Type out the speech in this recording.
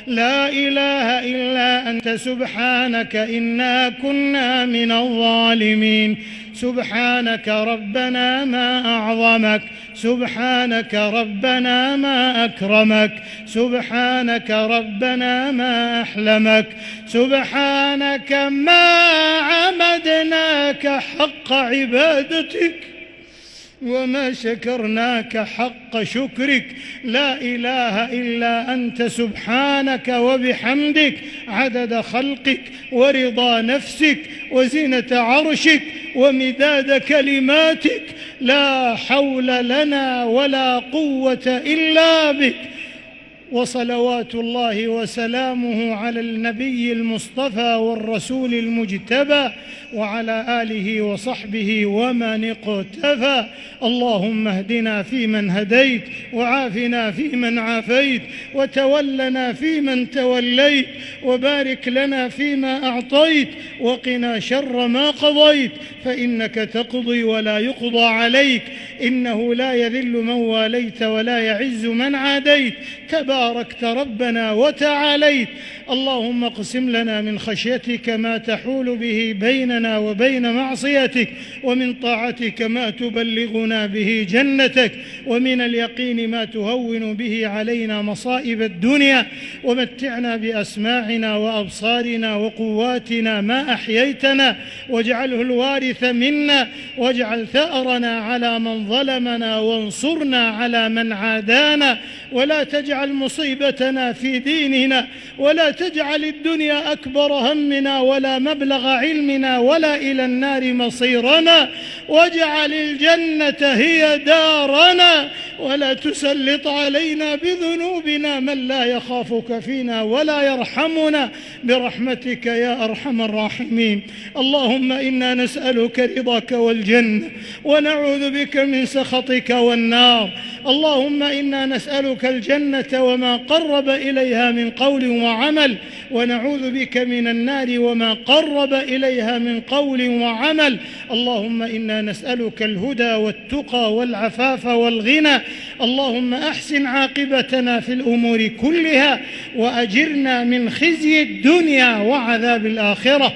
لا إله إلا أنت سبحانك إنا كنا من الظالمين. سبحانك ربنا ما أعظمك، سبحانك ربنا ما أكرمك، سبحانك ربنا ما أحلمك، سبحانك ما عبدناك حق عبادتك وما شكرناك حق شكرك. لا إله إلا أنت سبحانك وبحمدك عدد خلقك ورضا نفسك وزنة عرشك ومداد كلماتك. لا حول لنا ولا قوة إلا بك. وصلوات الله وسلامه على النبي المصطفى والرسول المجتبى وعلى آله وصحبه ومن اقتفى. اللهم اهدنا فيمن هديت، وعافنا فيمن عافيت، وتولنا فيمن توليت، وبارك لنا فيما أعطيت، وقنا شر ما قضيت، فإنك تقضي ولا يقضى عليك، إنه لا يذل من واليت ولا يعز من عاديت، تباركت ربنا وتعاليت. اللهم اقسم لنا من خشيتك ما تحول به بيننا وبين معصيتك، ومن طاعتك ما تبلغنا به جنتك، ومن اليقين ما تهون به علينا مصائب الدنيا، ومتعنا بأسماعنا وأبصارنا وقواتنا ما أحييتنا، واجعله الوارث منا، واجعل ثأرنا على من ظلمنا، وانصرنا على من عادانا، ولا تجعل مصيبتنا في ديننا، ولا تجعل الدنيا أكبر همنا ولا مبلغ علمنا ولا إلى النار مصيرنا، واجعل الجنة هي دارنا، ولا تسلط علينا بذنوبنا من لا يخافك فينا ولا يرحمنا، برحمتك يا أرحم الراحمين. اللهم إنا نسألك رضاك والجنة، ونعوذ بك من سخطك والنار. اللهم إنا نسألك الجنة وما قرب إليها من قول وعمل، ونعوذ بك من النار وما قرب إليها من قول وعمل. اللهم إنا نسألك الهدى والتقى والعفاف والغنى. اللهم أحسن عاقبتنا في الأمور كلها، وأجرنا من خزي الدنيا وعذاب الآخرة.